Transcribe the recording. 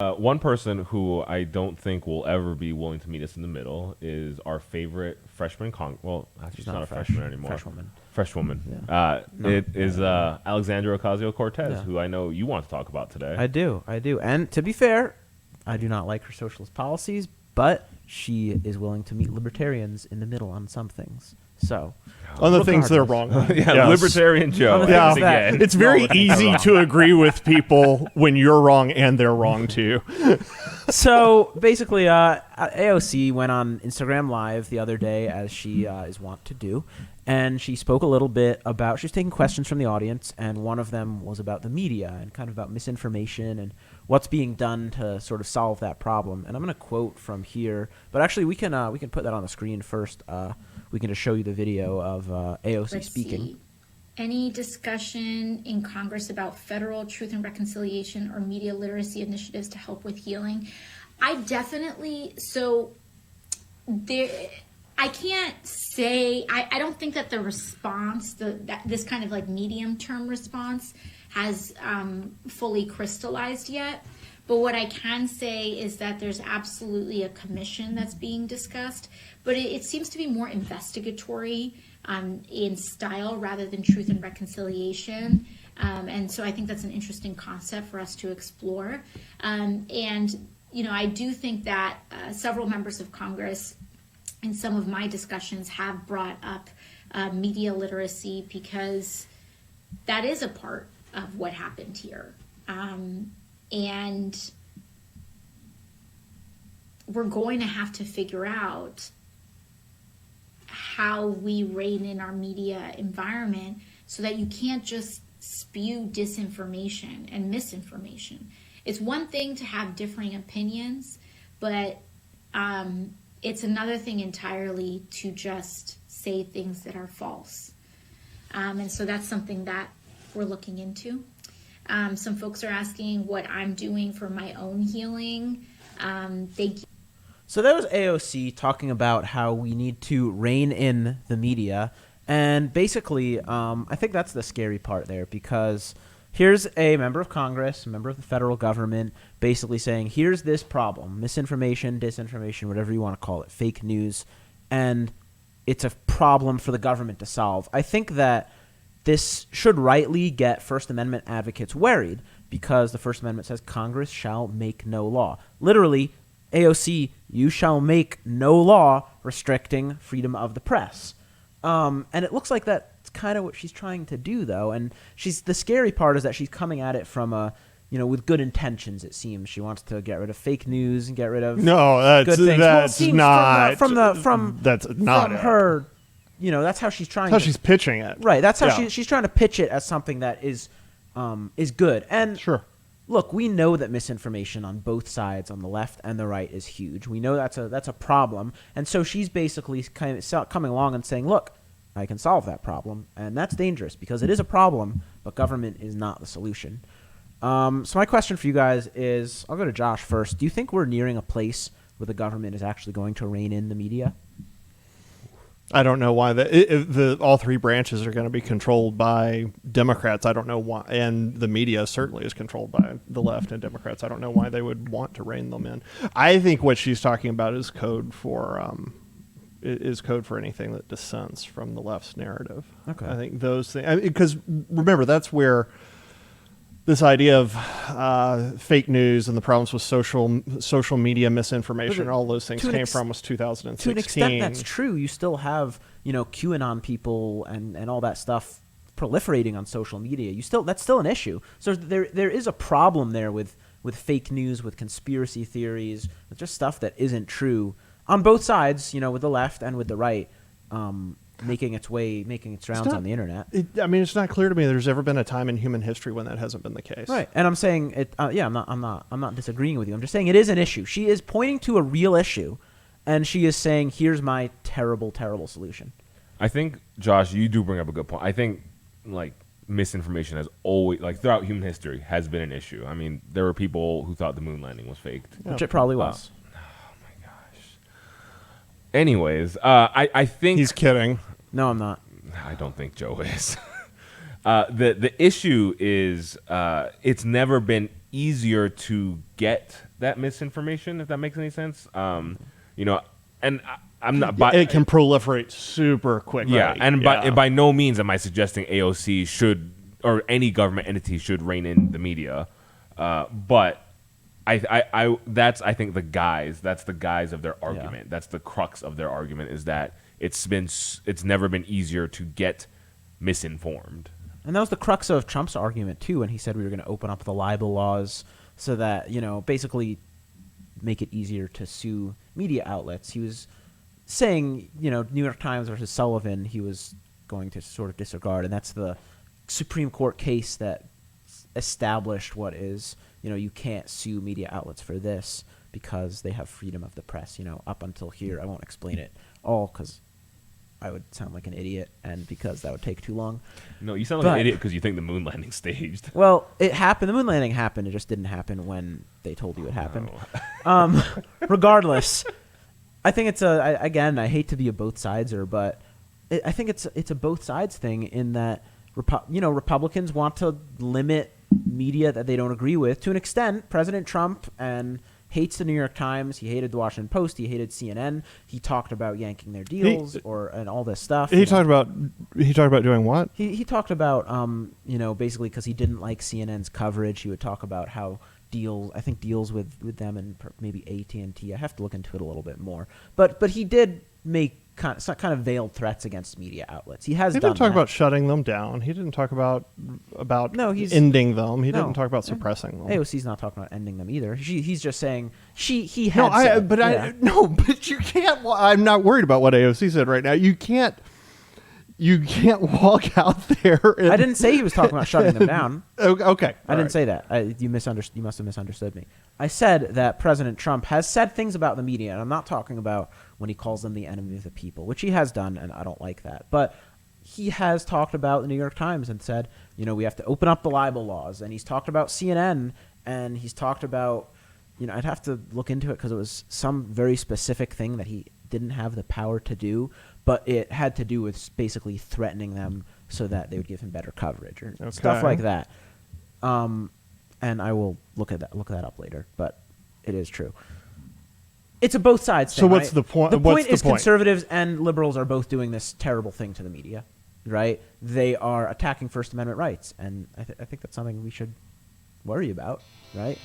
One person who I don't think will ever be willing to meet us in the middle is our favorite freshman well, actually she's not a freshman anymore. Freshwoman. Yeah. It is Alexandra Ocasio-Cortez, Yeah. who I know you want to talk about today. I do. And to be fair, I do not like her socialist policies, but she is willing to meet libertarians in the middle on some things. So, on the things they're wrong. Yes. Libertarian Joe. Yeah, it's very easy to agree with people when you're wrong and they're wrong too. So basically, AOC went on Instagram Live the other day, as she is wont to do, and she spoke a little bit about, she's taking questions from the audience, and one of them was about the media and kind of about misinformation and what's being done to sort of solve that problem. And I'm going to quote from here, but actually we can put that on the screen first. We can just show you the video of AOC speaking. See. Any discussion in Congress about federal truth and reconciliation or media literacy initiatives to help with healing? I definitely, I can't say, I don't think that the response, this kind of like medium term response has fully crystallized yet. But what I can say is that there's absolutely a commission that's being discussed, but it seems to be more investigatory in style rather than truth and reconciliation. And so I think that's an interesting concept for us to explore. And, you know, I do think that several members of Congress in some of my discussions have brought up media literacy, because that is a part of what happened here. And we're going to have to figure out how we rein in our media environment so that you can't just spew disinformation and misinformation. It's one thing to have differing opinions, but it's another thing entirely to just say things that are false. And so that's something that we're looking into. Some folks are asking what I'm doing for my own healing. So that was AOC talking about how we need to rein in the media. And basically, I think that's the scary part there, because here's a member of Congress, a member of the federal government, basically saying, here's this problem, misinformation, disinformation, whatever you want to call it, fake news, and it's a problem for the government to solve. I think that this should rightly get First Amendment advocates worried, because the First Amendment says Congress shall make no law. Literally, AOC, you shall make no law restricting freedom of the press. And it looks like that's kind of what she's trying to do, though. And the scary part is that she's coming at it from with good intentions. It seems she wants to get rid of fake news and get rid of good things. That's not from her. That's how she's trying. That's how she's pitching it. Right. That's how she's trying to pitch it as something that is good. And sure. Look, we know that misinformation on both sides, on the left and the right, is huge. We know that's a problem. And so she's basically kind of coming along and saying, look, I can solve that problem. And that's dangerous, because it is a problem, but government is not the solution. So my question for you guys is, I'll go to Josh first. Do you think we're nearing a place where the government is actually going to rein in the media? I don't know why all three branches are going to be controlled by Democrats. I don't know why, and the media certainly is controlled by the left and Democrats. I don't know why they would want to rein them in. I think what she's talking about is code for anything that dissents from the left's narrative. Okay, I think those things, because remember, that's where this idea of fake news and the problems with social media misinformation and all those things came from was 2016. To an extent, that's true. You still have QAnon people and all that stuff proliferating on social media. That's still an issue. So there is a problem there with fake news, with conspiracy theories, with just stuff that isn't true on both sides. With the left and with the right. Making its rounds on the internet. It's not clear to me there's ever been a time in human history when that hasn't been the case. Right, and I'm saying it. I'm not disagreeing with you. I'm just saying it is an issue. She is pointing to a real issue, and she is saying, "Here's my terrible, terrible solution." I think, Josh, you do bring up a good point. I think misinformation has always, throughout human history, has been an issue. I mean, there were people who thought the moon landing was faked, which it probably was. Anyways, I think he's kidding. No, I'm not. I don't think Joe is. The issue is it's never been easier to get that misinformation, if that makes any sense. You know, and I'm not. It can proliferate super quickly. Yeah, and by no means am I suggesting AOC should or any government entity should rein in the media, but that's I think that's the guise of their argument. Yeah. That's the crux of their argument is that it's never been easier to get misinformed. And that was the crux of Trump's argument too, when he said we were going to open up the libel laws so that, you know, basically make it easier to sue media outlets. He was saying, you know, New York Times versus Sullivan, he was going to sort of disregard, and that's the Supreme Court case that established what is, you know, you can't sue media outlets for this because they have freedom of the press, you know, up until here. I won't explain it all because I would sound like an idiot, and because that would take too long. No, you sound like an idiot because you think the moon landing staged. Well, it happened. The moon landing happened. It just didn't happen when they told you it happened. Regardless, I think it's again, I hate to be a both sideser, but I think it's a both sides thing in that, Republicans want to limit media that they don't agree with to an extent. President Trump hates the New York Times. He hated the Washington Post. He hated CNN. He talked about yanking their deals and all this stuff. He talked about doing what? He talked about basically because he didn't like CNN's coverage. He would talk about how deals with them and maybe AT&T. I have to look into it a little bit more. But he did make kind of veiled threats against media outlets. He didn't talk about shutting them down. He didn't talk about ending them. He didn't talk about suppressing them. AOC's not talking about ending them either. He's just saying he had. But you can't. I'm not worried about what AOC said right now. You can't walk out there. I didn't say he was talking about shutting them down. Okay. I didn't say that. You must have misunderstood me. I said that President Trump has said things about the media, and I'm not talking about when he calls them the enemy of the people, which he has done, and I don't like that. But he has talked about the New York Times and said, we have to open up the libel laws. And he's talked about CNN, and he's talked about, I'd have to look into it because it was some very specific thing that he didn't have the power to do, but it had to do with basically threatening them so that they would give him better coverage or stuff like that. And I will look that up later, but it is true. It's a both sides thing. So what's the point? The point is conservatives and liberals are both doing this terrible thing to the media, right? They are attacking First Amendment rights, and I think that's something we should worry about, right?